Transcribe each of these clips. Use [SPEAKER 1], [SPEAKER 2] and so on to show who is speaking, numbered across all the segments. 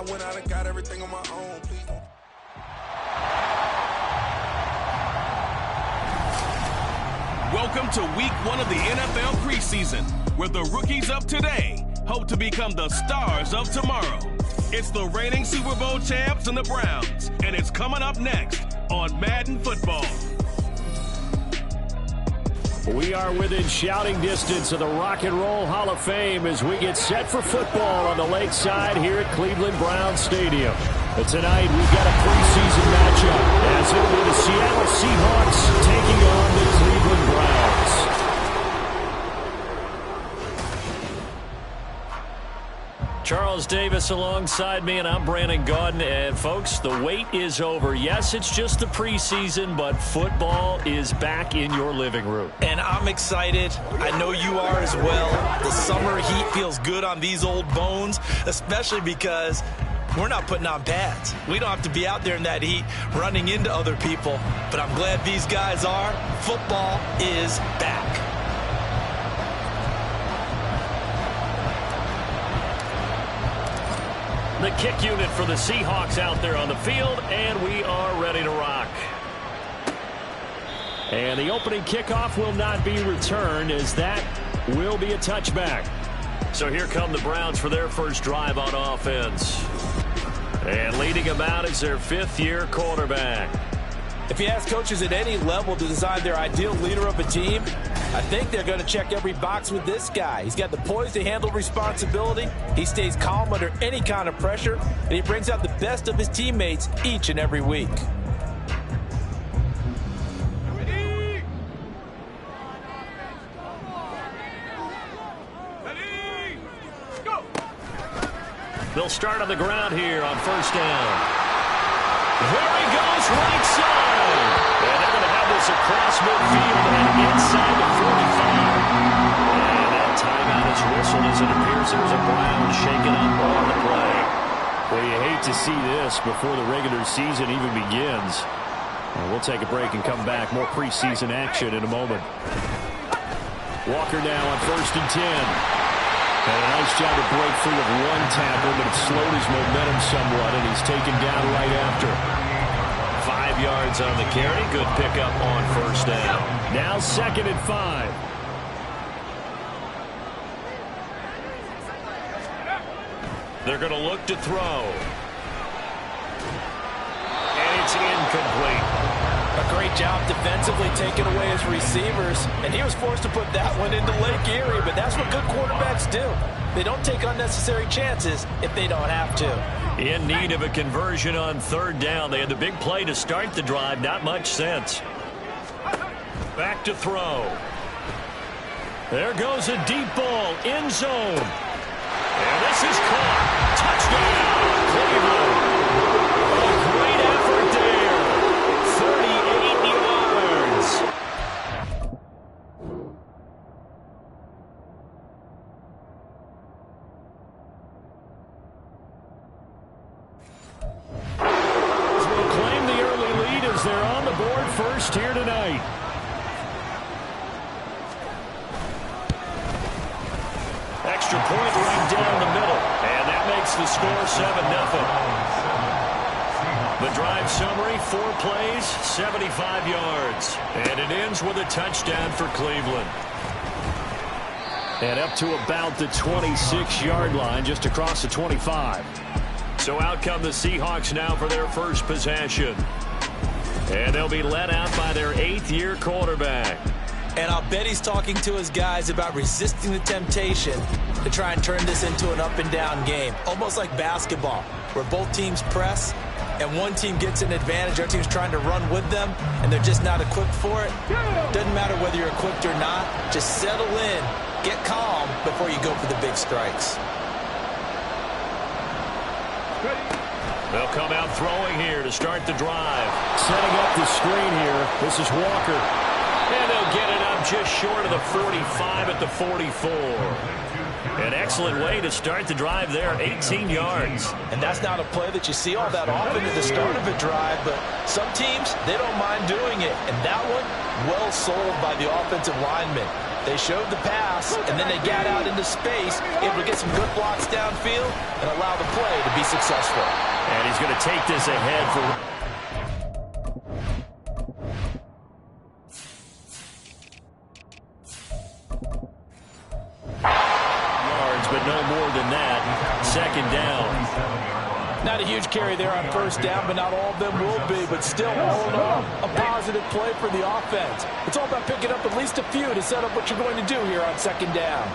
[SPEAKER 1] I went out and got everything on my own. Please don't.
[SPEAKER 2] Welcome to week 1 of the NFL preseason, where the rookies of today hope to become the stars of tomorrow. It's the reigning Super Bowl champs and the Browns, and it's coming up next on Madden Football.
[SPEAKER 3] We are within shouting distance of the Rock and Roll Hall of Fame as we get set for football on the lakeside here at Cleveland Browns Stadium. But tonight we've got a preseason matchup as it'll be the Seattle Seahawks taking on the Cleveland Browns. Charles Davis alongside me, and I'm Brandon Gaudin. And folks, the wait is over. Yes, it's just the preseason, but football is back in your living room.
[SPEAKER 4] And I'm excited. I know you are as well. The summer heat feels good on these old bones, especially because we're not putting on pads. We don't have to be out there in that heat running into other people. But I'm glad these guys are. Football is back.
[SPEAKER 3] The kick unit for the Seahawks out there on the field, and we are ready to rock. And the opening kickoff will not be returned, as that will be a touchback. So here come the Browns for their first drive on offense. And leading them out is their fifth-year quarterback.
[SPEAKER 4] If you ask coaches at any level to design their ideal leader of a team, I think they're going to check every box with this guy. He's got the poise to handle responsibility. He stays calm under any kind of pressure, and he brings out the best of his teammates each and every week.
[SPEAKER 3] They'll start on the ground here on first down. There he goes, right side. And they're going to have this across midfield and inside the 45. And that timeout is whistled as it appears there's a Brown shaking up on the play. Well, you hate to see this before the regular season even begins. We'll take a break and come back. More preseason action in a moment. Walker now on 1st and 10. And a nice job to break free of one tackle, but it slowed his momentum somewhat, and he's taken down right after. 5 yards on the carry. Good pickup on first down. Now 2nd and 5. They're going to look to throw. And it's incomplete.
[SPEAKER 4] A great job defensively taking away his receivers, and he was forced to put that one into Lake Erie, but that's what good quarterbacks do. They don't take unnecessary chances if they don't have to.
[SPEAKER 3] In need of a conversion on 3rd down. They had the big play to start the drive. Not much sense. Back to throw. There goes a deep ball. End zone. And this is caught. Touchdown, Cleveland. A great effort there. 38 yards. Will claim the early lead as they're on the board first here tonight. Extra point right down the middle, and that makes the score 7-0. The drive summary, 4 plays, 75 yards. And it ends with a touchdown for Cleveland. And up to about the 26-yard line, just across the 25. So out come the Seahawks now for their first possession. And they'll be led out by their 8th-year quarterback.
[SPEAKER 4] And I'll bet he's talking to his guys about resisting the temptation to try and turn this into an up-and-down game. Almost like basketball, where both teams press, and one team gets an advantage, our team's trying to run with them, and they're just not equipped for it. Doesn't matter whether you're equipped or not. Just settle in, get calm before you go for the big strikes.
[SPEAKER 3] They'll come out throwing here to start the drive. Setting up the screen here. This is Walker. And they'll get it up just short of the 45 at the 44. An excellent way to start the drive there, 18 yards.
[SPEAKER 4] And that's not a play that you see all that often at the start of a drive, but some teams, they don't mind doing it. And that one, well sold by the offensive lineman. They showed the pass, and then they got out into space, able to get some good blocks downfield and allow the play to be successful.
[SPEAKER 3] And he's going to take this ahead for... yards, but no more than that. Second down.
[SPEAKER 4] Not a huge carry there on first down, but not all of them will be. But still, all in all, a positive play for the offense. It's all about picking up at least a few to set up what you're going to do here on second down.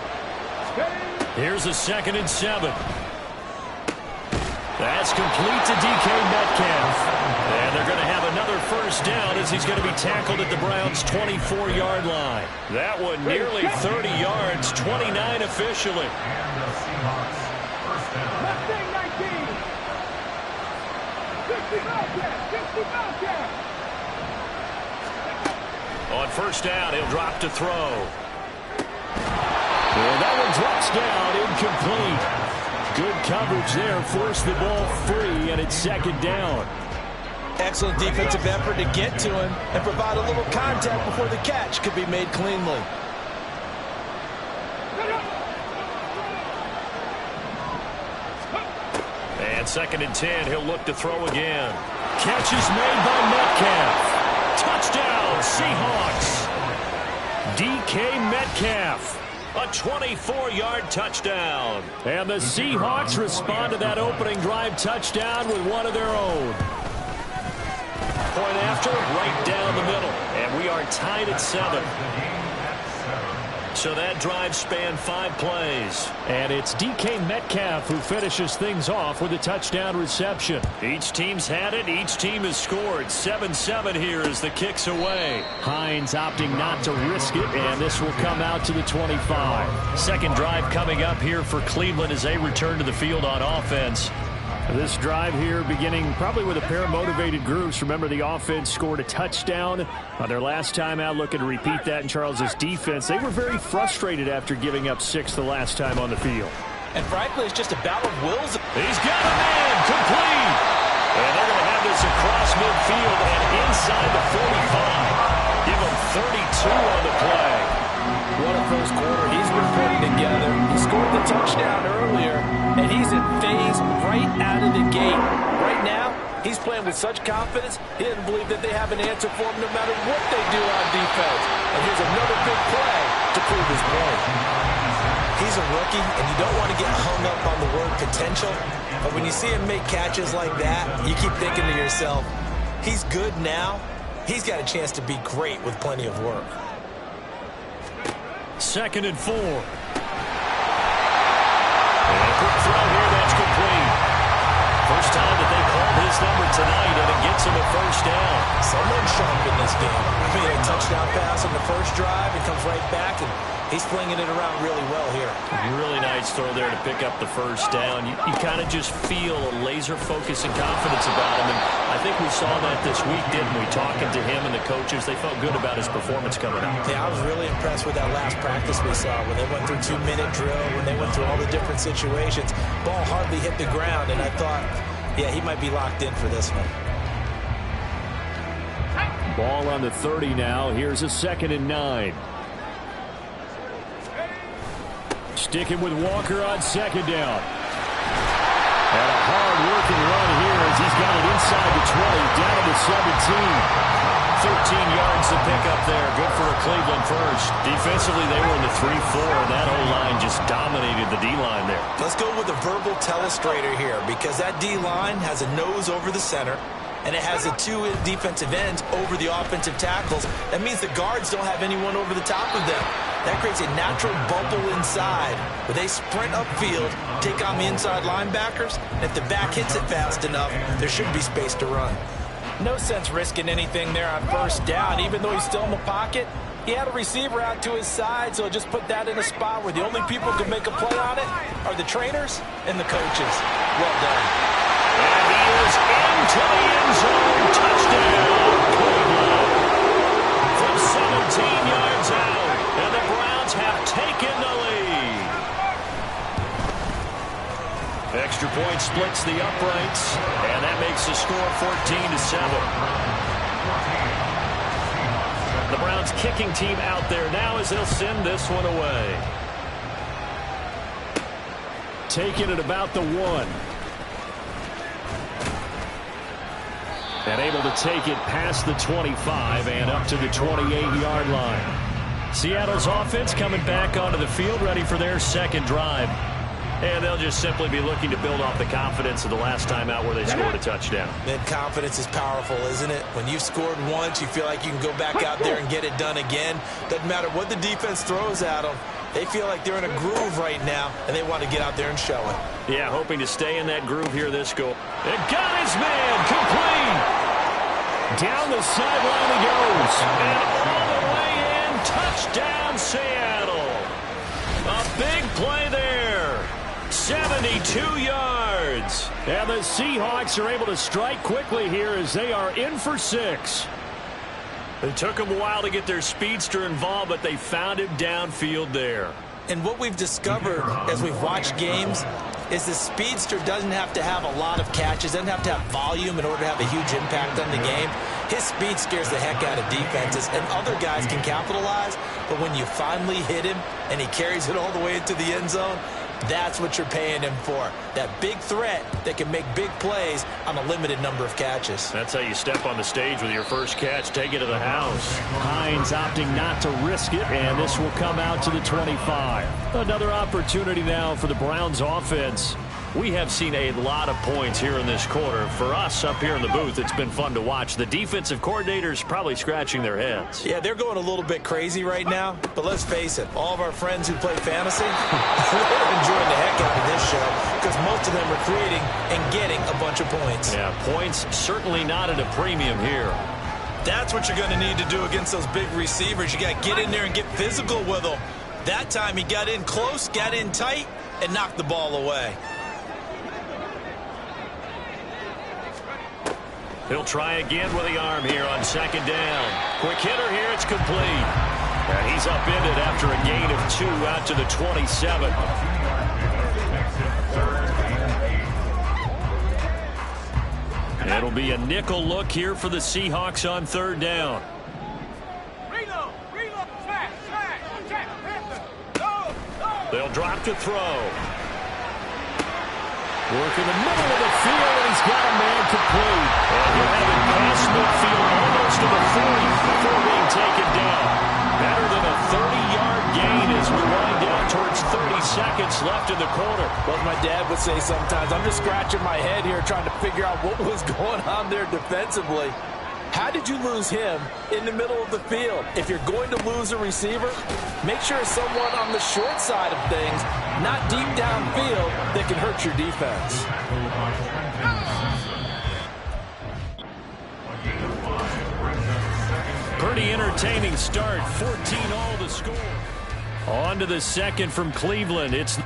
[SPEAKER 3] Here's a 2nd and 7. That's complete to DK Metcalf. And they're going to have another first down as he's going to be tackled at the Browns' 24-yard line. That one nearly 30 yards, 29 officially. On first down, he'll drop to throw. And that one drops down, incomplete. Good coverage there, forced the ball free, and it's second down.
[SPEAKER 4] Excellent defensive effort to get to him and provide a little contact before the catch could be made cleanly.
[SPEAKER 3] And 2nd and 10, he'll look to throw again. Catch is made by Metcalf. Touchdown, Seahawks. DK Metcalf. A 24-yard touchdown. And the Seahawks respond to that opening drive touchdown with one of their own. Point after, right down the middle. And we are tied at 7. So that drive spanned 5 plays. And it's DK Metcalf who finishes things off with a touchdown reception. Each team's had it. Each team has scored. 7-7 here as the kick's away. Hines opting not to risk it, and this will come out to the 25. Second drive coming up here for Cleveland as they return to the field on offense. This drive here beginning probably with a pair of motivated groups. Remember, the offense scored a touchdown on their last time out. Looking to repeat that in Charles's defense. They were very frustrated after giving up 6 the last time on the field.
[SPEAKER 4] And frankly, it's just a battle of wills.
[SPEAKER 3] He's got a man, complete. And they're going to have this across midfield and inside the 45. Give him 32 on the play.
[SPEAKER 4] What a first quarter he's been putting together. He scored the touchdown earlier, and he's in phase right out of the gate. Right now, he's playing with such confidence, he doesn't believe that they have an answer for him no matter what they do on defense. And here's another big play to prove his point. He's a rookie, and you don't want to get hung up on the word potential, but when you see him make catches like that, you keep thinking to yourself, he's good now. He's got a chance to be great with plenty of work.
[SPEAKER 3] 2nd and 4. And a quick throw here, that's complete. First time that they called his number tonight, and it gets him a first down.
[SPEAKER 4] Someone sharp in this game. I mean, a touchdown pass on the first drive and comes right back, and he's flinging it around really well here.
[SPEAKER 3] Really nice throw there to pick up the first down. You kind of just feel a laser focus and confidence about him, and I think we saw that this week, didn't we? Talking to him and the coaches, they felt good about his performance coming out.
[SPEAKER 4] Yeah, I was really impressed with that last practice we saw when they went through 2-minute drill, when they went through all the different situations. Ball hardly hit the ground, and I thought, yeah, he might be locked in for this one.
[SPEAKER 3] Ball on the 30 now. Here's a 2nd and 9. Sticking with Walker on second down. And a hard-working run here as he's got it inside the 20, down to 17. 13 yards to pick up there. Good for a Cleveland first. Defensively, they were in the 3-4, and that O-line just dominated the D-line there.
[SPEAKER 4] Let's go with a verbal telestrator here, because that D-line has a nose over the center, and it has the 2 defensive ends over the offensive tackles. That means the guards don't have anyone over the top of them. That creates a natural bubble inside where they sprint upfield, take on the inside linebackers, and if the back hits it fast enough, there should be space to run. No sense risking anything there on first down. Even though he's still in the pocket, he had a receiver out to his side, so just put that in a spot where the only people who can make a play on it are the trainers and the coaches. Well done.
[SPEAKER 3] And he is into the end zone. Touchdown, Cleveland. From 17 yards out, and the Browns have taken the lead. Extra point splits the uprights, and that makes the score 14-7. The Browns kicking team out there now as they'll send this one away. Taking it about the 1. And able to take it past the 25 and up to the 28-yard line. Seattle's offense coming back onto the field, ready for their second drive. And they'll just simply be looking to build off the confidence of the last time out where they scored a touchdown.
[SPEAKER 4] Man, confidence is powerful, isn't it? When you've scored once, you feel like you can go back out there and get it done again. Doesn't matter what the defense throws at them. They feel like they're in a groove right now, and they want to get out there and show it.
[SPEAKER 3] Yeah, hoping to stay in that groove here this goal. It got his man, complete. Down the sideline he goes. And all the way in, touchdown Seattle. A big play there. 72 yards. And the Seahawks are able to strike quickly here as they are in for 6. It took them a while to get their speedster involved, but they found him downfield there.
[SPEAKER 4] And what we've discovered as we've watched games is the speedster doesn't have to have a lot of catches, doesn't have to have volume in order to have a huge impact on the game. His speed scares the heck out of defenses, and other guys can capitalize. But when you finally hit him and he carries it all the way into the end zone, that's what you're paying him for. That big threat that can make big plays on a limited number of catches.
[SPEAKER 3] That's how you step on the stage with your first catch. Take it to the house. Hines opting not to risk it, and this will come out to the 25. Another opportunity now for the Browns offense. We have seen a lot of points here in this quarter. For us up here in the booth, it's been fun to watch. The defensive coordinators probably scratching their heads.
[SPEAKER 4] Yeah, they're going a little bit crazy right now. But let's face it, all of our friends who play fantasy, they're enjoying the heck out of this show because most of them are creating and getting a bunch of points.
[SPEAKER 3] Yeah, points certainly not at a premium here.
[SPEAKER 4] That's what you're going to need to do against those big receivers. You got to get in there and get physical with them. That time he got in close, got in tight, and knocked the ball away.
[SPEAKER 3] He'll try again with the arm here on second down. Quick hitter here, it's complete. And he's upended after a gain of 2 out to the 27. It'll be a nickel look here for the Seahawks on third down. They'll drop to throw. Work in the middle of the field, and he's got a man complete. And he'll have it past midfield almost to the 40 before being taken down. Better than a 30-yard gain as we wind down towards 30 seconds left in the quarter.
[SPEAKER 4] Well, my dad would say sometimes, I'm just scratching my head here trying to figure out what was going on there defensively. How did you lose him in the middle of the field? If you're going to lose a receiver, make sure it's someone on the short side of things, not deep downfield, that can hurt your defense.
[SPEAKER 3] Pretty entertaining start. 14 all to score. On to the second from Cleveland. It's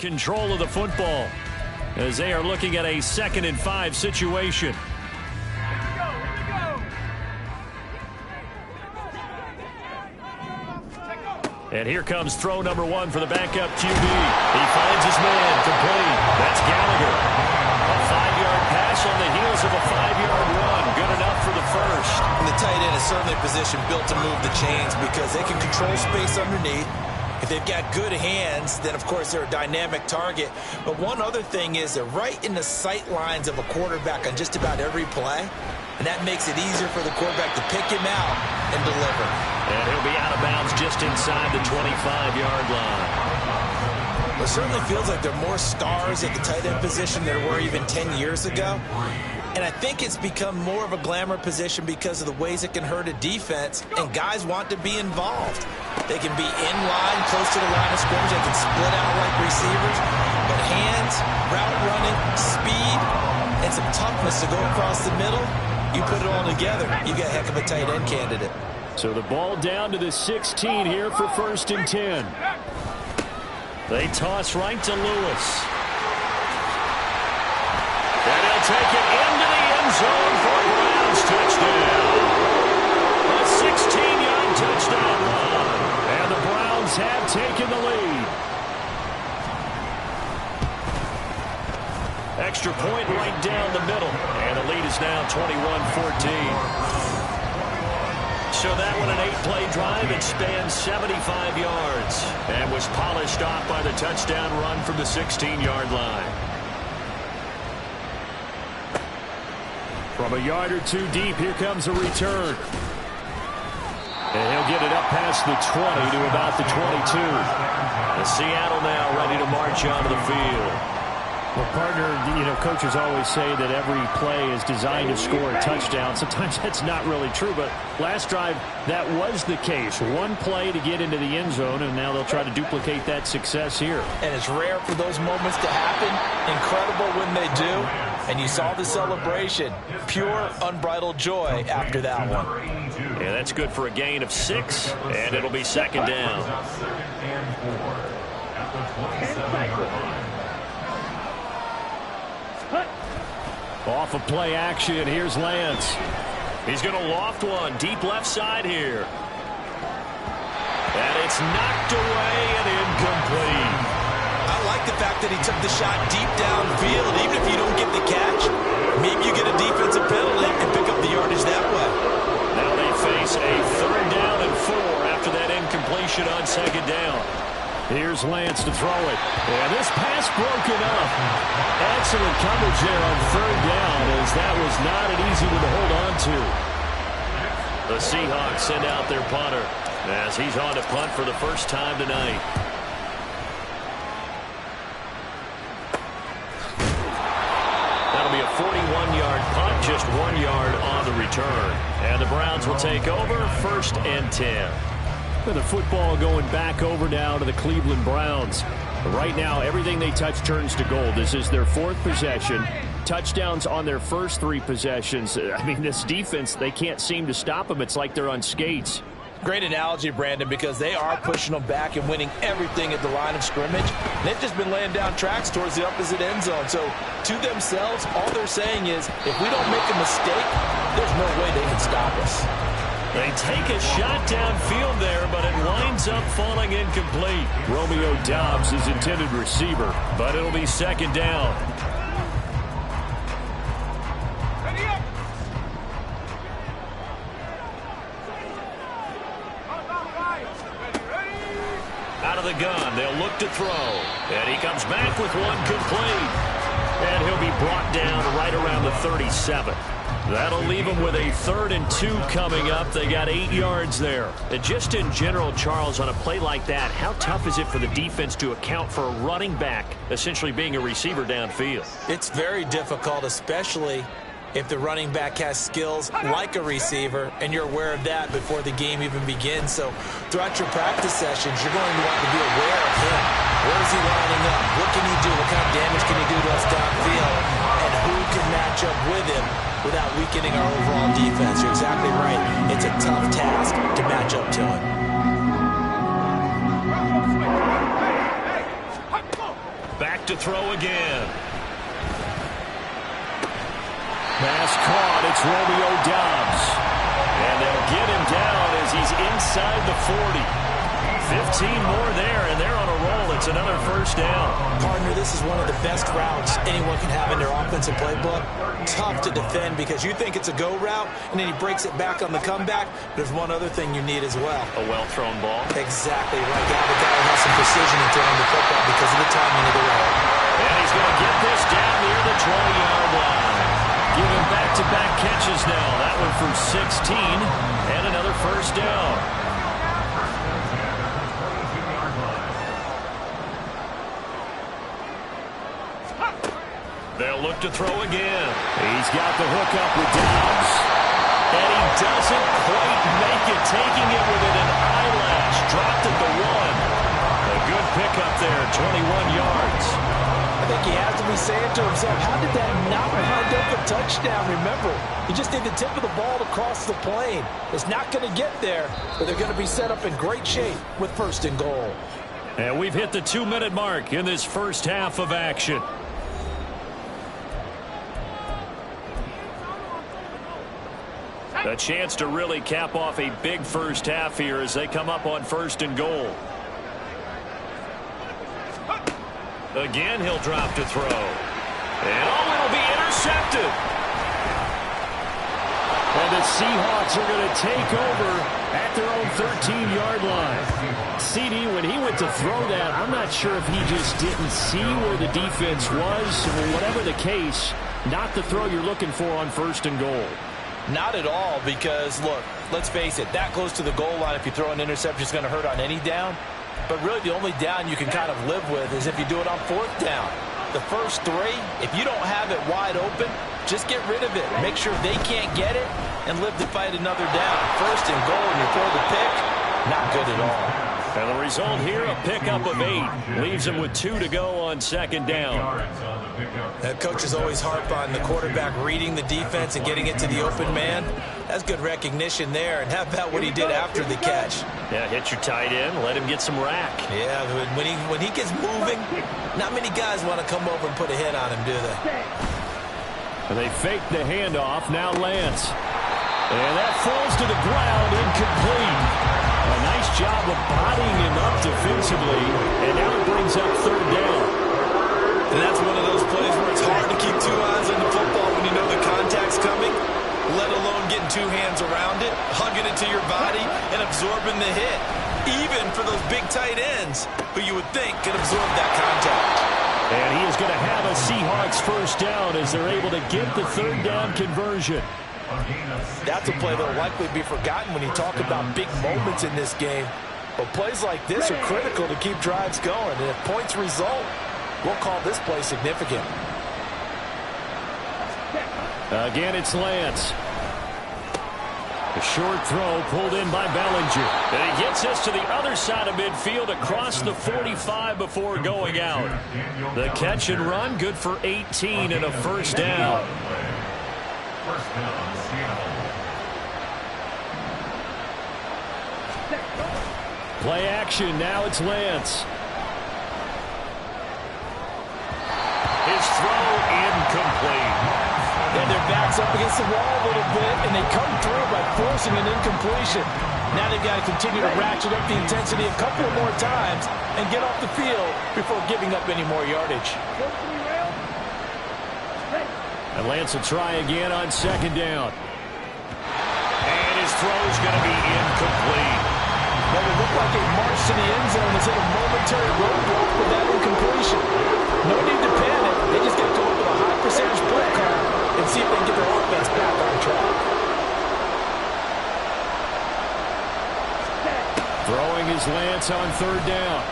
[SPEAKER 3] control of the football as they are looking at a 2nd and 5 situation. And here comes throw number 1 for the backup QB. He finds his man, complete. That's Gallagher. A 5-yard pass on the heels of a 5-yard run. Good enough for the first.
[SPEAKER 4] And the tight end is certainly a position built to move the chains because they can control space underneath. If they've got good hands, then, of course, they're a dynamic target. But one other thing is they're right in the sight lines of a quarterback on just about every play. And that makes it easier for the quarterback to pick him out and deliver.
[SPEAKER 3] And he'll be out of bounds just inside the 25-yard line.
[SPEAKER 4] It certainly feels like there are more stars at the tight end position than there were even 10 years ago. And I think it's become more of a glamour position because of the ways it can hurt a defense, and guys want to be involved. They can be in line, close to the line of scrimmage. They can split out like receivers. But hands, route running, speed, and some toughness to go across the middle, you put it all together, you got a heck of a tight end candidate.
[SPEAKER 3] So the ball down to the 16 here for 1st and 10. They toss right to Lewis. And he'll take it into the end zone for a Browns touchdown. A 16-yard touchdown run. And the Browns have taken the lead. Extra point right down the middle. And the lead is now 21-14. So that one an 8-play drive. It spans 75 yards and was polished off by the touchdown run from the 16-yard line. From a yard or two deep, here comes a return. And he'll get it up past the 20 to about the 22. And Seattle now ready to march onto the field. Well, partner, coaches always say that every play is designed to score a touchdown. Sometimes that's not really true, but last drive, that was the case. One play to get into the end zone, and now they'll try to duplicate that success here.
[SPEAKER 4] And it's rare for those moments to happen. Incredible when they do. And you saw the celebration. Pure, unbridled joy after that one.
[SPEAKER 3] Yeah, that's good for a gain of 6, and it'll be 2nd down. Off of play action, here's Lance. He's going to loft one deep left side here. And it's knocked away and incomplete.
[SPEAKER 4] I like the fact that he took the shot deep downfield. Even if you don't get the catch, maybe you get a defensive penalty and pick up the yardage that way.
[SPEAKER 3] Now they face a 3rd down and 4 after that incompletion on 2nd down. Here's Lance to throw it. And this pass broken up. Excellent coverage there on 3rd down, as that was not an easy one to hold on to. The Seahawks send out their punter as he's on to punt for the first time tonight. That'll be a 41-yard punt, just 1 yard on the return. And the Browns will take over 1st and 10. The football going back over now to the Cleveland Browns. Right now, everything they touch turns to gold. This is their 4th possession. Touchdowns on their first 3 possessions. I mean, this defense, they can't seem to stop them. It's like they're on skates.
[SPEAKER 4] Great analogy, Brandon, because they are pushing them back and winning everything at the line of scrimmage. They've just been laying down tracks towards the opposite end zone. So, to themselves, all they're saying is, if we don't make a mistake, there's no way they can stop us.
[SPEAKER 3] They take a shot downfield there, but it winds up falling incomplete. Romeo Doubs is intended receiver, but it'll be 2nd down. Out of the gun, they'll look to throw. And he comes back with one complete. And he'll be brought down right around the 37. That'll leave them with a 3rd and 2 coming up. They got 8 yards there. And just in general, Charles, on a play like that, how tough is it for the defense to account for a running back essentially being a receiver downfield?
[SPEAKER 4] It's very difficult, especially if the running back has skills like a receiver, and you're aware of that before the game even begins. So throughout your practice sessions, you're going to want to be aware of him. Where is he lining up? What can he do? What kind of damage can he do to us downfield? And who can match up with him without weakening our overall defense? You're exactly right. It's a tough task to match up to him.
[SPEAKER 3] throw again. Pass caught. It's Romeo Doubs. And they'll get him down as he's inside the 40. 15 more there, and they're on a roll. It's another first down.
[SPEAKER 4] Partner, this is one of the best routes anyone can have in their offensive playbook. Tough to defend because you think it's a go route, and then he breaks it back on the comeback. There's one other thing you need as well.
[SPEAKER 3] A well-thrown ball.
[SPEAKER 4] Exactly right. The guy has some precision in throwing the football because of the timing of the route.
[SPEAKER 3] And he's going to get this down near the 20-yard line. Giving back-to-back catches now. That one for 16, and another first down. They'll look to throw again. He's got the hook up with Doubs. And he doesn't quite make it, taking it within an eyelash. Dropped at the 1. A good pickup there, 21 yards.
[SPEAKER 4] I think he has to be saying to himself, how did that not wind up a touchdown? Remember, you just need the tip of the ball to cross the plane. It's not going to get there, but they're going to be set up in great shape with first and goal.
[SPEAKER 3] And we've hit the 2-minute mark in this first half of action. A chance to really cap off a big first half here as they come up on first and goal. Again, he'll drop to throw. And it'll be intercepted. And the Seahawks are going to take over at their own 13-yard line. CD, when he went to throw that, I'm not sure if he just didn't see where the defense was. Or whatever the case, not the throw you're looking for on first and goal.
[SPEAKER 4] Not at all, because, look, let's face it, that close to the goal line, if you throw an interception, is going to hurt on any down. But really, the only down you can kind of live with is if you do it on fourth down. The first 3, if you don't have it wide open, just get rid of it. Make sure they can't get it and live to fight another down. First and goal, and you throw the pick, not good at all.
[SPEAKER 3] And the result here, a pickup of 8. Leaves him with 2 to go on second down.
[SPEAKER 4] Coaches always harp on the quarterback reading the defense and getting it to the open man. That's good recognition there. And how about what he did after the catch?
[SPEAKER 3] Yeah, hit your tight end, let him get some rack.
[SPEAKER 4] Yeah, when he gets moving, not many guys want to come over and put a hit on him, do they?
[SPEAKER 3] And they fake the handoff. Now Lance. And that falls to the ground, incomplete. A nice job of bodying him up defensively. And now it brings up third down.
[SPEAKER 4] And that's one of those plays where it's hard to keep 2 eyes on the football when you know the contact's coming, let alone getting 2 hands around it, hugging it to your body, and absorbing the hit. Even for those big tight ends who you would think could absorb that contact.
[SPEAKER 3] And he is going to have a Seahawks first down as they're able to get the third down conversion.
[SPEAKER 4] That's a play that will likely be forgotten when you talk about big moments in this game. But plays like this are critical to keep drives going. And if points result, we'll call this play significant.
[SPEAKER 3] Again, it's Lance. A short throw pulled in by Bellinger. And he gets us to the other side of midfield across the 45 before going out. The catch and run, good for 18 and a first down. Play action, now it's Lance. His throw incomplete.
[SPEAKER 4] And their back's up against the wall a little bit, and they come through by forcing an incompletion. Now they've got to continue to ratchet up the intensity a couple of more times and get off the field before giving up any more yardage.
[SPEAKER 3] And Lance will try again on second down. And his throw's going to be incomplete.
[SPEAKER 4] Well, it looked like a march to the end zone has hit a momentary roadblock with that incompletion. No need to panic. They just got to come up with a high percentage play call and see if they can get their offense back on track.
[SPEAKER 3] Throwing is Lance on third down.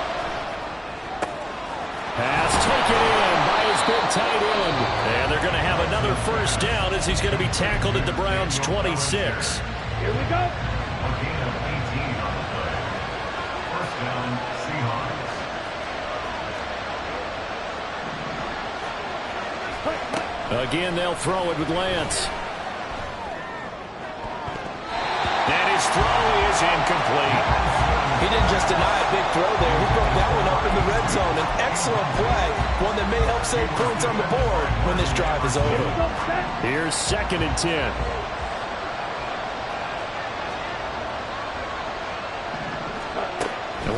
[SPEAKER 3] Pass taken in by his big tight end. And they're going to have another first down as he's going to be tackled at the Browns' 26.
[SPEAKER 5] Here we go. First down, Seahawks.
[SPEAKER 3] Again, they'll throw it with Lance. And his throw is incomplete.
[SPEAKER 4] He didn't just deny a big throw there. He broke that one up in the red zone. An excellent play. one that may help save points on the board when this drive is over.
[SPEAKER 3] Here's 2nd and 10.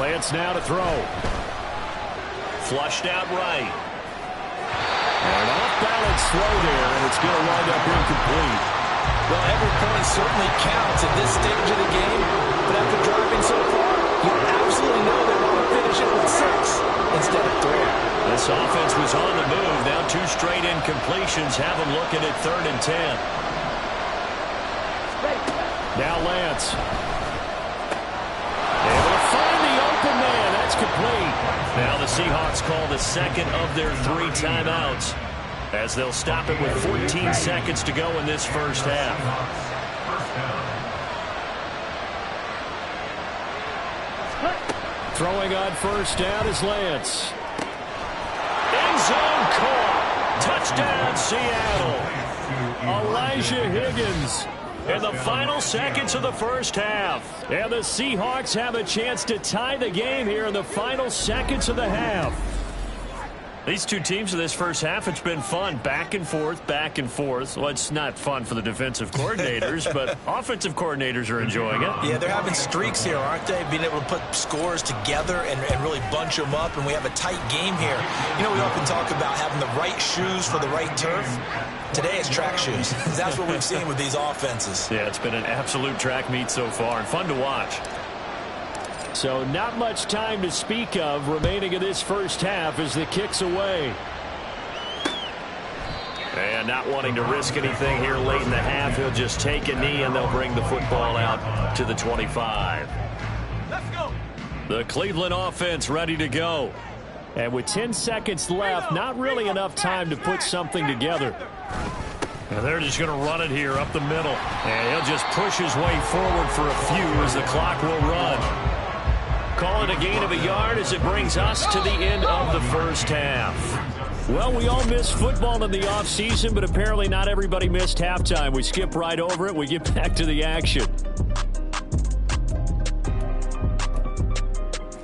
[SPEAKER 3] Lance now to throw. Flushed out right. And an off-balance throw there, and it's going to wind up incomplete.
[SPEAKER 4] Well, every point certainly counts at this stage of the game, but after driving so far, you absolutely know they want to finish it with 6 instead of 3.
[SPEAKER 3] This offense was on the move. Now 2 straight incompletions have them looking at 3rd and 10. Now Lance. Able to find the open man. That's complete. Now the Seahawks call the 2nd of their 3 timeouts, as they'll stop it with 14 seconds to go in this first half. Throwing on 1st down is Lance. End zone caught. Touchdown, Seattle. Elijah Higgins in the final seconds of the first half. And the Seahawks have a chance to tie the game here in the final seconds of the half. These two teams in this first half, it's been fun. Back and forth, back and forth. Well, it's not fun for the defensive coordinators, but offensive coordinators are enjoying it.
[SPEAKER 4] Yeah, they're having streaks here, aren't they? Being able to put scores together and really bunch them up, and we have a tight game here. You know, we often talk about having the right shoes for the right turf. Today it's track shoes. That's what we've seen with these offenses.
[SPEAKER 3] Yeah, it's been an absolute track meet so far, and fun to watch. So not much time to speak of remaining in this first half as the kick's away. And not wanting to risk anything here late in the half, he'll just take a knee and they'll bring the football out to the 25.
[SPEAKER 5] Let's go.
[SPEAKER 3] The Cleveland offense ready to go. And with 10 seconds left, not really enough time to put something together. And they're just going to run it here up the middle. And he'll just push his way forward for a few as the clock will run. Call it a gain of a yard as it brings us to the end of the first half. Well, we all miss football in the offseason, but apparently not everybody missed halftime. We skip right over it. We get back to the action.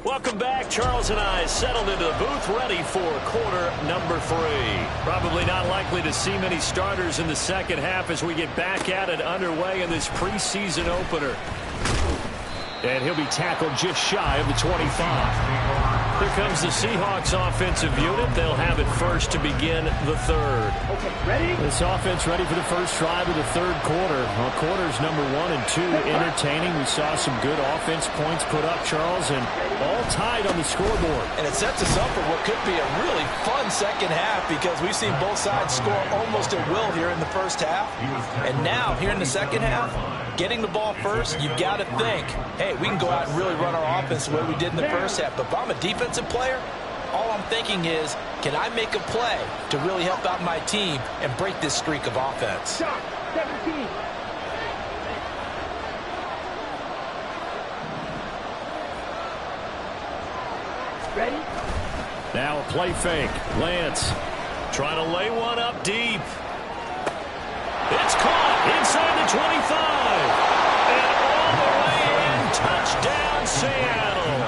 [SPEAKER 3] Welcome back. Charles and I settled into the booth ready for quarter number 3. Probably not likely to see many starters in the second half as we get back at it underway in this preseason opener. And he'll be tackled just shy of the 25. Here comes the Seahawks offensive unit. They'll have it first to begin the 3rd.
[SPEAKER 5] Okay, ready?
[SPEAKER 3] This offense ready for the first drive of the 3rd quarter. Well, quarters number 1 and 2 entertaining. We saw some good offense points put up, Charles, and all tied on the scoreboard.
[SPEAKER 4] And it sets us up for what could be a really fun second half because we've seen both sides score almost at will here in the first half. And now, here in the second half, getting the ball first, you've got to think, hey, we can go out and really run our offense the way we did in the first half. But if I'm a defensive player, all I'm thinking is, can I make a play to really help out my team and break this streak of offense?
[SPEAKER 5] 17. Ready?
[SPEAKER 3] Now a play fake. Lance trying to lay one up deep. It's caught inside the 25. And all the way in. Touchdown, Seattle.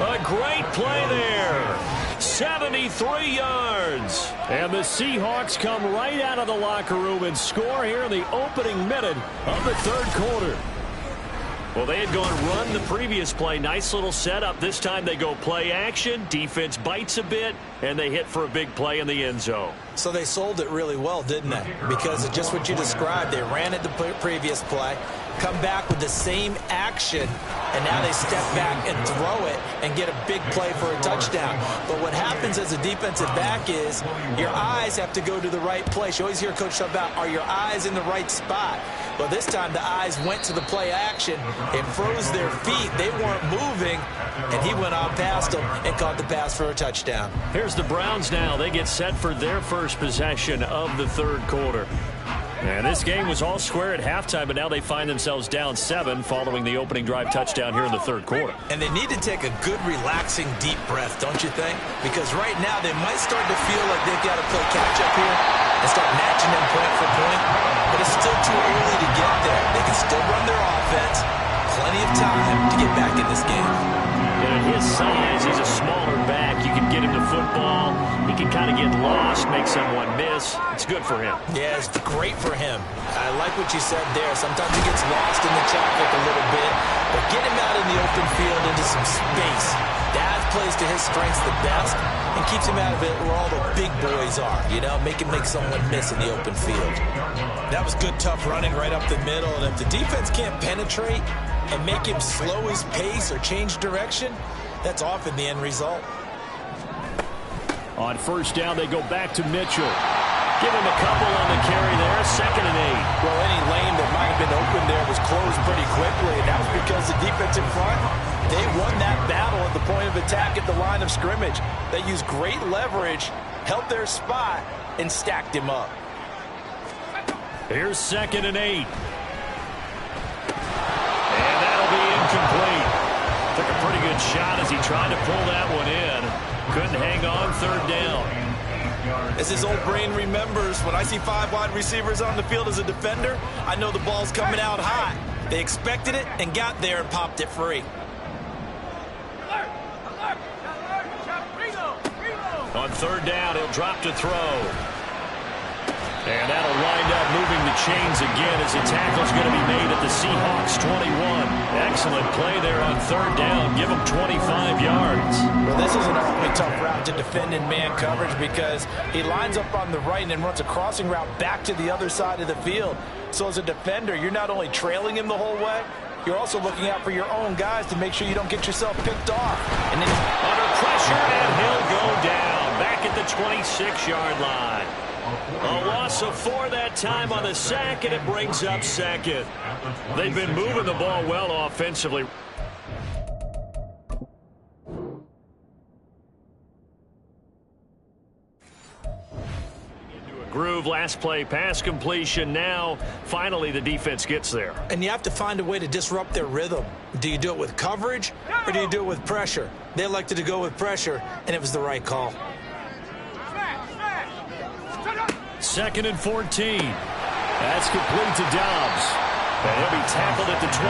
[SPEAKER 3] A great play there. 73 yards. And the Seahawks come right out of the locker room and score here in the opening minute of the 3rd quarter. Well, they had gone run the previous play. Nice little setup. This time they go play action. Defense bites a bit, and they hit for a big play in the end zone.
[SPEAKER 4] So they sold it really well, didn't they? Because of just what you described. They ran it the previous play, come back with the same action, and now they step back and throw it and get a big play for a touchdown. But what happens as a defensive back is your eyes have to go to the right place. You always hear Coach talk about, are your eyes in the right spot? Well, this time the eyes went to the play action. It froze their feet. They weren't moving, and he went on past them and caught the pass for a touchdown.
[SPEAKER 3] Here's the Browns now. They get set for their first possession of the 3rd quarter. And this game was all square at halftime, but now they find themselves down 7 following the opening drive touchdown here in the 3rd quarter.
[SPEAKER 4] And they need to take a good, relaxing, deep breath, don't you think? Because right now they might start to feel like they've got to play catch-up here and start matching them point for point. But it's still too early to get there. They can still run their offense. Plenty of time to get back in this game.
[SPEAKER 3] At his size, he's a smaller back. You can get him the football. He can kind of get lost, make someone miss. It's good for him.
[SPEAKER 4] Yeah, it's great for him. I like what you said there. Sometimes he gets lost in the traffic a little bit, but get him out in the open field into some space. That plays to his strengths the best and keeps him out of it where all the big boys are, you know, make someone miss in the open field. That was good, tough running right up the middle, and if the defense can't penetrate and make him slow his pace or change direction, that's often the end result.
[SPEAKER 3] On first down, they go back to Mitchell. Give him a couple on the carry there, 2nd and 8.
[SPEAKER 4] Well, any lane that might have been open there was closed pretty quickly, and that was because the defense in front, they won that battle at the point of attack at the line of scrimmage. They used great leverage, held their spot, and stacked him up.
[SPEAKER 3] Here's 2nd and 8. And that'll be incomplete. Took a pretty good shot as he tried to pull that one in. Couldn't hang on, 3rd down.
[SPEAKER 4] As his old brain remembers, when I see 5 wide receivers on the field as a defender, I know the ball's coming out hot. They expected it and got there and popped it free.
[SPEAKER 3] On 3rd down, he'll drop to throw. And that'll wind up moving the chains again as the tackle's going to be made at the Seahawks 21. Excellent play there on 3rd down. Give him 25 yards.
[SPEAKER 4] Well, this is an awfully tough route to defend in man coverage because he lines up on the right and runs a crossing route back to the other side of the field. So as a defender, you're not only trailing him the whole way, you're also looking out for your own guys to make sure you don't get yourself picked off. And then
[SPEAKER 3] under pressure, and he'll go down back at the 26-yard line. A loss of 4 that time on the sack, and it brings up 2nd. They've been moving the ball well offensively. Into a groove, last play, pass completion. Now, finally, the defense gets there.
[SPEAKER 4] And you have to find a way to disrupt their rhythm. Do you do it with coverage, or do you do it with pressure? They elected to go with pressure, and it was the right call.
[SPEAKER 3] 2nd and 14. That's complete to Dobbs. And he'll be tackled at the 23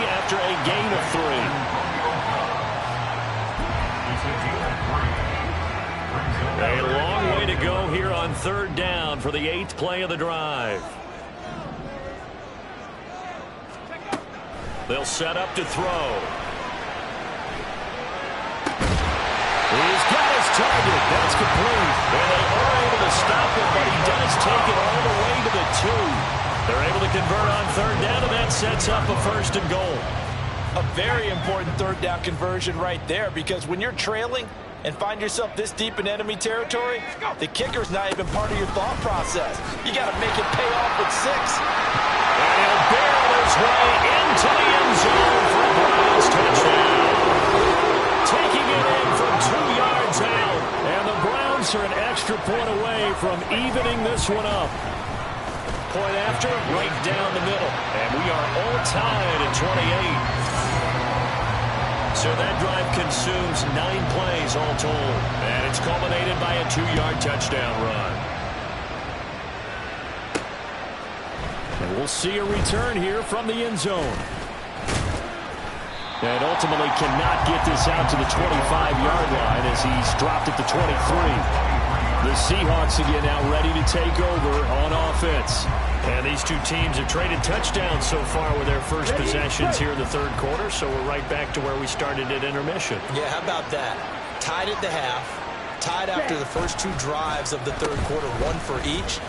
[SPEAKER 3] after a gain of 3. A long way to go here on 3rd down for the 8th play of the drive. They'll set up to throw. He's got his target. That's complete. And they are able to stop him, but he does take it all the way to the 2. They're able to convert on 3rd down, and that sets up a 1st and goal.
[SPEAKER 4] A very important 3rd down conversion right there, because when you're trailing and find yourself this deep in enemy territory, the kicker's not even part of your thought process. You got to make it pay off with 6.
[SPEAKER 3] And he'll barrel his way into the end zone for a Browns touchdown. Taking it in from 2 yards out, and the Browns are an extra point away from evening this one up. Point after, right down the middle, and we are all tied at 28. So that drive consumes 9 plays all told, and it's culminated by a 2-yard touchdown run. And we'll see a return here from the end zone. And ultimately cannot get this out to the 25-yard line as he's dropped at the 23. The Seahawks again now ready to take over on offense. And these two teams have traded touchdowns so far with their first possessions here in the 3rd quarter, so we're right back to where we started at intermission.
[SPEAKER 4] Yeah, how about that? Tied at the half, tied after the first 2 drives of the 3rd quarter, 1 for each.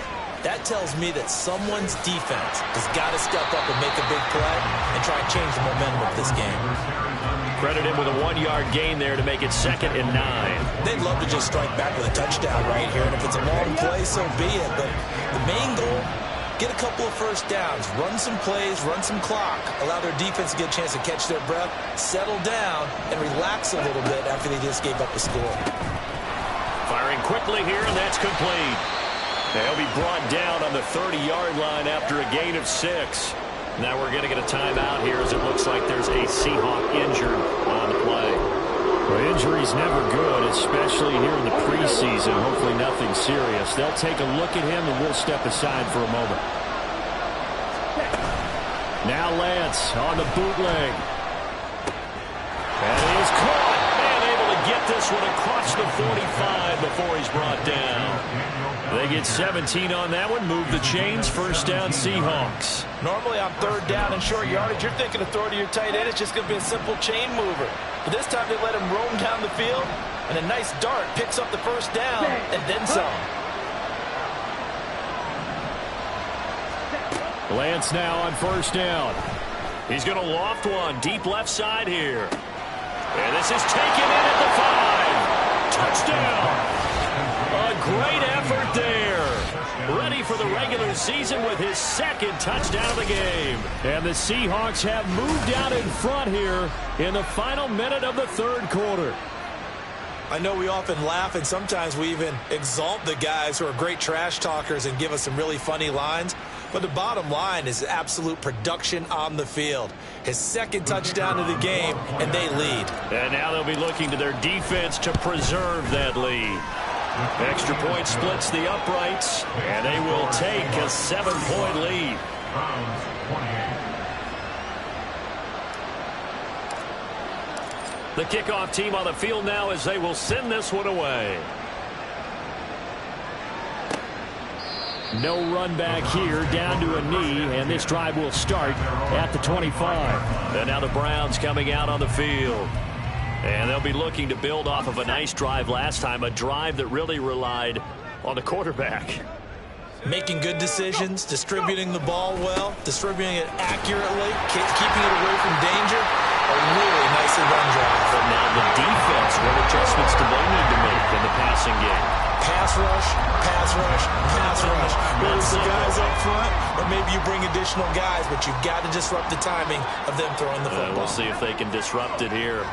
[SPEAKER 4] That tells me that someone's defense has got to step up and make a big play and try and change the momentum of this game.
[SPEAKER 3] Credit him with a 1-yard gain there to make it 2nd and 9.
[SPEAKER 4] They'd love to just strike back with a touchdown right here, and if it's a long play, so be it. But the main goal, get a couple of first downs, run some plays, run some clock, allow their defense to get a chance to catch their breath, settle down, and relax a little bit after they just gave up a score.
[SPEAKER 3] Firing quickly here, and that's complete. They'll be brought down on the 30-yard line after a gain of 6. Now we're going to get a timeout here as it looks like there's a Seahawk injured on the play. Well, injury's never good, especially here in the preseason. Hopefully nothing serious. They'll take a look at him, and we'll step aside for a moment. Now Lance on the bootleg. And he is caught. before he's brought down. They get 17 on that one. Move the chains. First down, Seahawks.
[SPEAKER 4] Normally on third down and short yardage, you're thinking of throw to your tight end. It's just going to be a simple chain mover. But this time they let him roam down the field, and a nice dart picks up the first down and then some.
[SPEAKER 3] Lance now on first down. He's going to loft one deep left side here. And this is taken in at the 5. Touchdown. A great effort there. Ready for the regular season with his second touchdown of the game. And the Seahawks have moved out in front here in the final minute of the third quarter.
[SPEAKER 4] I know we often laugh, and sometimes we even exalt the guys who are great trash talkers and give us some really funny lines. But the bottom line is absolute production on the field. His second touchdown of the game, and they lead. And
[SPEAKER 3] now they'll be looking to their defense to preserve that lead. Extra point splits the uprights, and they will take a 7-point lead. The kickoff team on the field now as they will send this one away. No run back here, down to a knee, and this drive will start at the 25. And now the Browns coming out on the field. And they'll be looking to build off of a nice drive last time, a drive that really relied on the quarterback.
[SPEAKER 4] Making good decisions, distributing the ball well, distributing it accurately, keeping it away from danger. A really nicely run drive.
[SPEAKER 3] But now the defense, what adjustments do they need to make in the passing game?
[SPEAKER 4] Pass rush, pass rush, pass rush. Whether it's the guys up front, or maybe you bring additional guys, but you've got to disrupt the timing of them throwing the football.
[SPEAKER 3] We'll see if they can disrupt it here.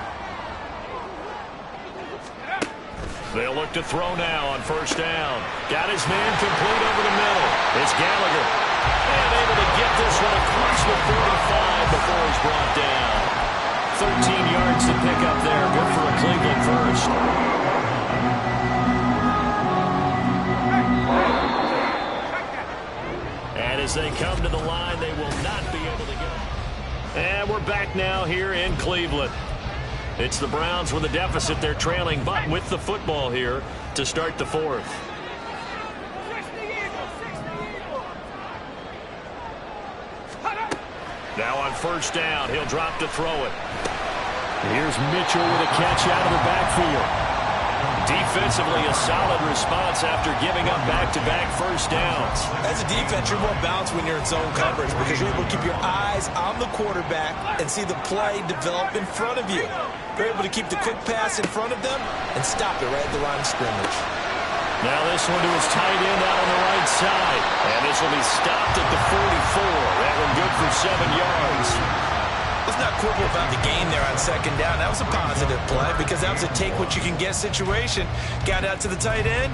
[SPEAKER 3] They'll look to throw now on first down. Got his man complete over the middle. It's Gallagher. And able to get this one across the 45 before he's brought down. 13 yards to pick up there. Good for a Cleveland first. And as they come to the line, they will not be able to get. And we're back now here in Cleveland. It's the Browns with a deficit. They're trailing, but with the football here to start the fourth. Now on first down, he'll drop to throw it. Here's Mitchell with a catch out of the backfield. Defensively, a solid response after giving up back-to-back first downs.
[SPEAKER 4] As a defense, you're more balanced when you're in zone coverage because you're able to keep your eyes on the quarterback and see the play develop in front of you. You're able to keep the quick pass in front of them and stop it right at the line of scrimmage.
[SPEAKER 3] Now this one to his tight end out on the right side. And this will be stopped at the 44. That one good for 7 yards.
[SPEAKER 4] Let's not quibble about the gain there on second down. That was a positive play because that was a take-what-you-can-get situation. Got out to the tight end.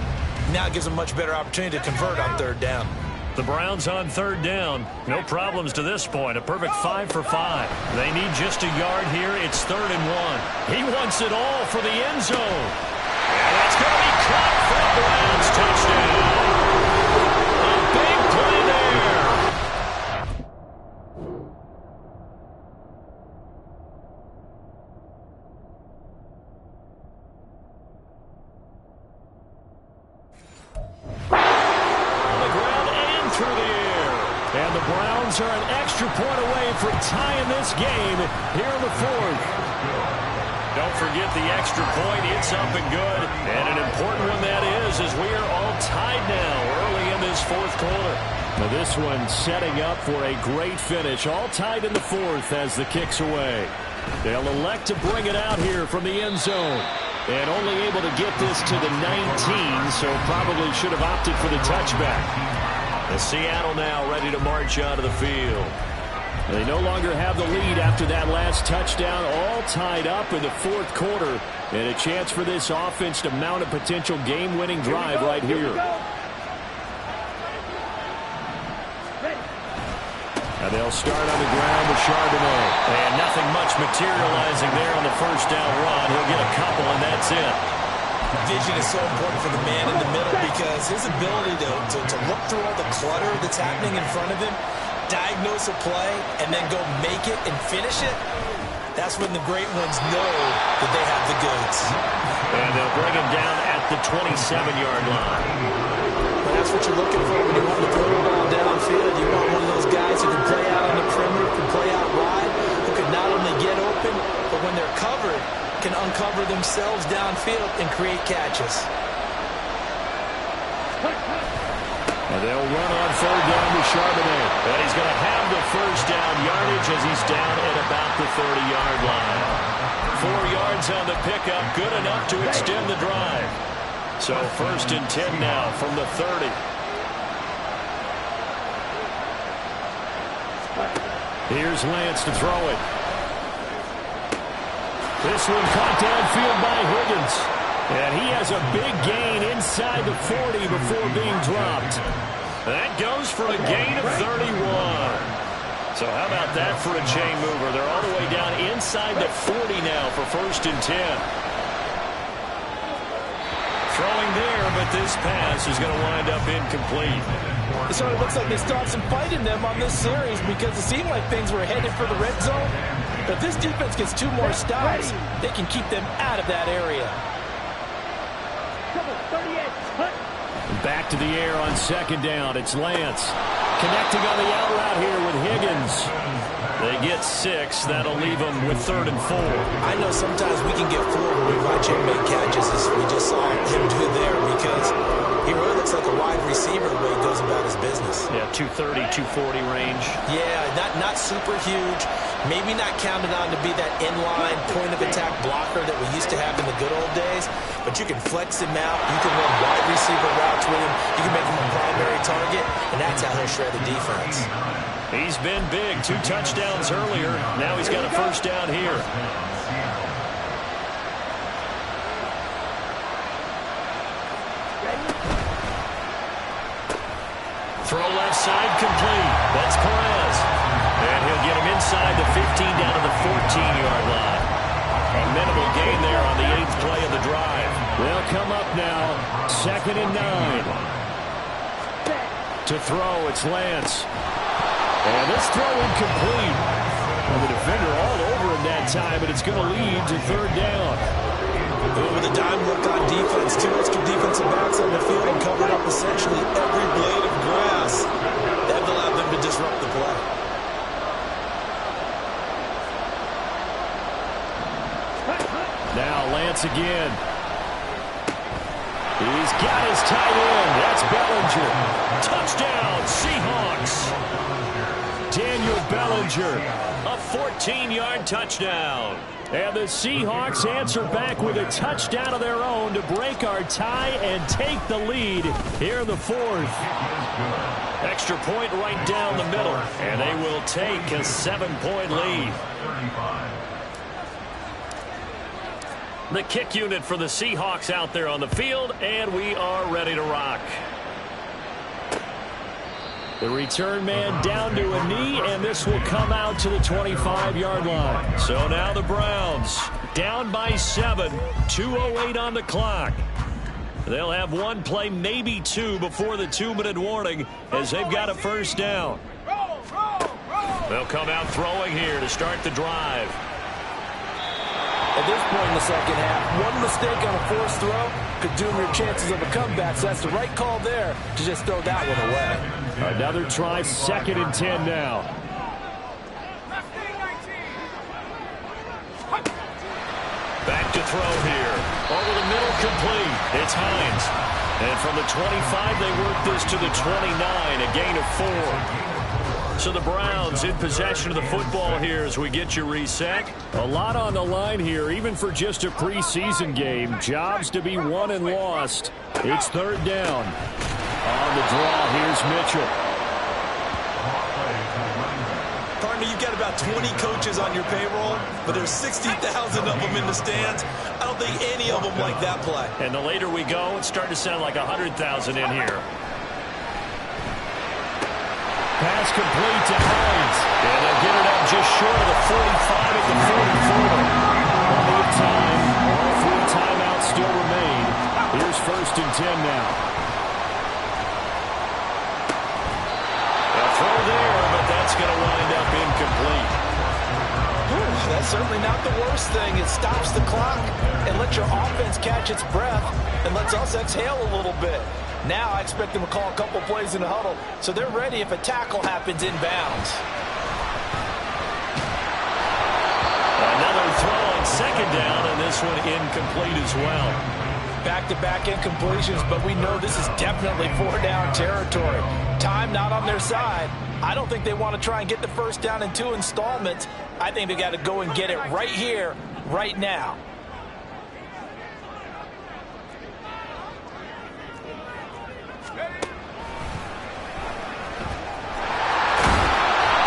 [SPEAKER 4] Now it gives them a much better opportunity to convert on third down.
[SPEAKER 3] The Browns on third down. No problems to this point. A perfect 5 for 5. They need just a yard here. It's 3rd and 1. He wants it all for the end zone. And that's going to be caught for a Browns touchdown. A big play there. And the Browns are an extra point away from tying this game here in the fourth. Don't forget the extra point. It's up and good. And an important one that is, as we are all tied now early in this fourth quarter. Now this one setting up for a great finish. All tied in the fourth as the kick's away. They'll elect to bring it out here from the end zone. And only able to get this to the 19, so probably should have opted for the touchback. And Seattle now ready to march out of the field. They no longer have the lead after that last touchdown, all tied up in the fourth quarter. And a chance for this offense to mount a potential game-winning drive right here. And they'll start on the ground with Charbonnet. And nothing much materializing there on the first down run. He'll get a couple, and that's it.
[SPEAKER 4] Vision is so important for the man in the middle because his ability to look through all the clutter that's happening in front of him, diagnose a play, and then go make it and finish it, That's when the great ones know that they have the goods.
[SPEAKER 3] And they'll bring him down at the 27-yard line.
[SPEAKER 4] But that's what you're looking for when you want to throw the ball downfield. You want one of those guys who can play out on the perimeter, can play out wide, who can not only get open, but when they're covered, can uncover themselves downfield and create catches.
[SPEAKER 3] And they'll run on third down to Charbonnet. And he's going to have the first down yardage as he's down at about the 30-yard line. 4 yards on the pickup, good enough to extend the drive. So 1st and 10 now from the 30. Here's Lance to throw it. This one caught downfield by Higgins. And he has a big gain inside the 40 before being dropped. That goes for a gain of 31. So how about that for a chain mover? They're all the way down inside the 40 now for 1st and 10. Throwing there, but this pass is going to wind up incomplete.
[SPEAKER 4] It sort of looks like they start some fight in them on this series because it seemed like things were headed for the red zone. But if this defense gets 2 more stops, they can keep them out of that area.
[SPEAKER 3] Back to the air on 2nd down. It's Lance. Connecting on the out route here with Higgins. They get 6. That'll leave them with 3rd and 4.
[SPEAKER 4] I know sometimes we can get fooled when we watch him make catches as we just saw him do there because he really looks like a wide receiver the way he goes about his business.
[SPEAKER 3] Yeah, 230, 240 range.
[SPEAKER 4] Yeah, not super huge. Maybe not counted on to be that inline point-of-attack blocker that we used to have in the good old days, but you can flex him out. You can run wide receiver routes with him. You can make him a primary target, and that's how he'll shred the defense.
[SPEAKER 3] He's been big. 2 touchdowns earlier. Now he's got a first down here. Throw left side complete. That's Perez. And he'll get him inside the 15 down to the 14-yard line. A minimal gain there on the 8th play of the drive. They'll come up now. 2nd and 9. To throw, it's Lance. And this throw incomplete. And the defender all over him that time, but it's going to lead to 3rd down.
[SPEAKER 4] With a dime look on defense, 2 extra defensive backs on the field and covered up essentially every blade of grass. That allowed them to disrupt the play.
[SPEAKER 3] Now Lance again. He's got his tight end. That's Bellinger. Touchdown, Seahawks. Daniel Bellinger, a 14-yard touchdown. And the Seahawks answer back with a touchdown of their own to break our tie and take the lead here in the 4th. Extra point right down the middle, and they will take a 7-point lead. The kick unit for the Seahawks out there on the field, and we are ready to rock. The return man down to a knee, and this will come out to the 25-yard line. So now the Browns down by 7, 2:08 on the clock. They'll have 1 play, maybe 2, before the 2-minute warning as they've got a first down. They'll come out throwing here to start the drive.
[SPEAKER 4] At this point in the second half, 1 mistake on a forced throw could doom your chances of a comeback. So that's the right call there to just throw that one away.
[SPEAKER 3] Another try, 2nd and 10 now. Back to throw here. Over the middle, complete. It's Hines. And from the 25, they work this to the 29, a gain of 4. So the Browns in possession of the football here as we get you reset. A lot on the line here, even for just a preseason game. Jobs to be won and lost. It's 3rd down. On the draw, here's Mitchell.
[SPEAKER 4] Partner, you've got about 20 coaches on your payroll, but there's 60,000 of them in the stands. I don't think any of them like that play.
[SPEAKER 3] And the later we go, it's starting to sound like 100,000 in here. Pass complete to Hines. And they'll get it up just short of the 45 at the 44. Plenty of time. All 3 timeouts still remain. Here's 1st and 10 now. A throw there, but that's going to wind up incomplete.
[SPEAKER 4] That's certainly not the worst thing. It stops the clock and lets your offense catch its breath and lets us exhale a little bit. Now I expect them to call a couple plays in the huddle so they're ready if a tackle happens inbounds.
[SPEAKER 3] Another throw on second down, and this one incomplete as well.
[SPEAKER 4] Back-to-back incompletions, but we know this is definitely 4-down territory. Time not on their side. I don't think they want to try and get the first down in 2 installments. I think they got to go and get it right here, right now.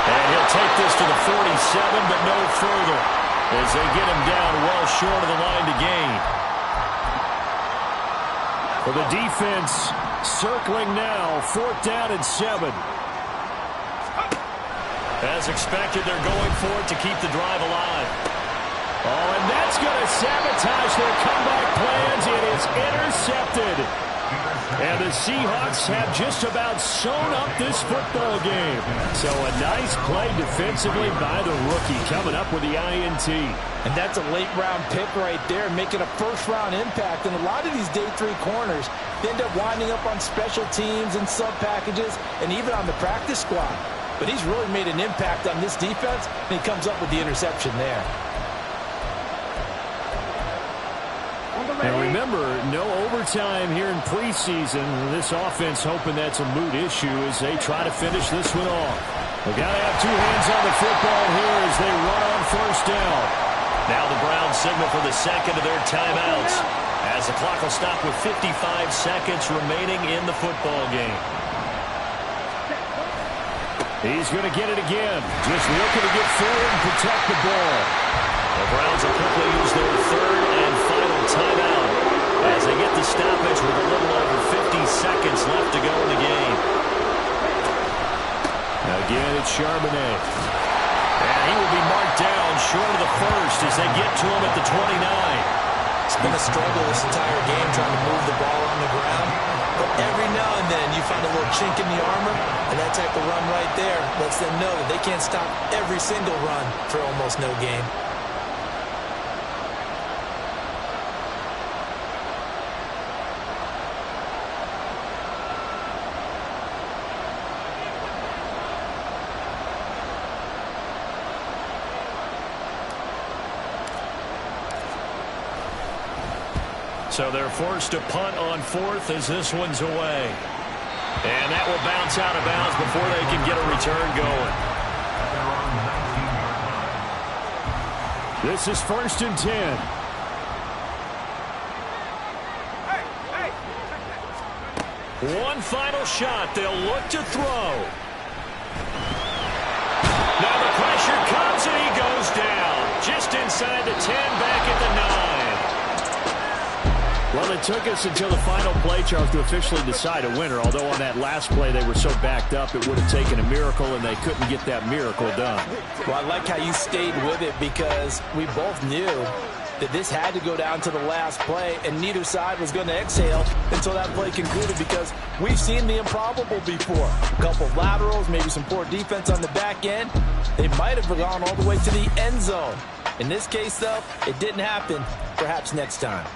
[SPEAKER 3] And he'll take this to the 47, but no further, as they get him down well short of the line to gain. For the defense, circling now, 4th down and 7. As expected, they're going for it to keep the drive alive. Oh, and that's going to sabotage their comeback plans. It is intercepted. And the Seahawks have just about sewn up this football game. So a nice play defensively by the rookie, coming up with the INT.
[SPEAKER 4] And that's a late-round pick right there, making a first-round impact. And a lot of these day 3 corners end up winding up on special teams and sub-packages and even on the practice squad. But he's really made an impact on this defense, and he comes up with the interception there.
[SPEAKER 3] And remember, no overtime here in preseason. This offense hoping that's a moot issue as they try to finish this one off. They've got to have 2 hands on the football here as they run on first down. Now the Browns signal for the second of their timeouts as the clock will stop with 55 seconds remaining in the football game. He's going to get it again. Just looking to get forward and protect the ball. The Browns will quickly use their 3rd and final timeout as they get the stoppage with a little over 50 seconds left to go in the game. Again, it's Charbonnet. And he will be marked down short of the first as they get to him at the 29.
[SPEAKER 4] It's been a struggle this entire game trying to move the ball on the ground. But every now and then you find a little chink in the armor, and that type of run right there lets them know that they can't stop every single run for almost no gain.
[SPEAKER 3] So they're forced to punt on 4th as this one's away. And that will bounce out of bounds before they can get a return going. This is 1st and 10. One final shot. They'll look to throw. Now the pressure comes and he goes down. Just inside the 10, back at the 9. Well, it took us until the final play, Charles, to officially decide a winner. Although on that last play they were so backed up, it would have taken a miracle, and they couldn't get that miracle done.
[SPEAKER 4] Well, I like how you stayed with it because we both knew that this had to go down to the last play, and neither side was going to exhale until that play concluded because we've seen the improbable before. A couple of laterals, maybe some poor defense on the back end. They might have gone all the way to the end zone. In this case, though, it didn't happen. Perhaps next time.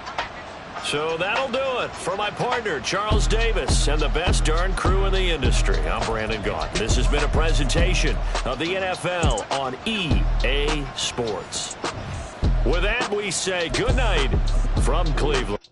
[SPEAKER 3] So that'll do it for my partner, Charles Davis, and the best darn crew in the industry. I'm Brandon Gaughan. This has been a presentation of the NFL on EA Sports. With that, we say good night from Cleveland.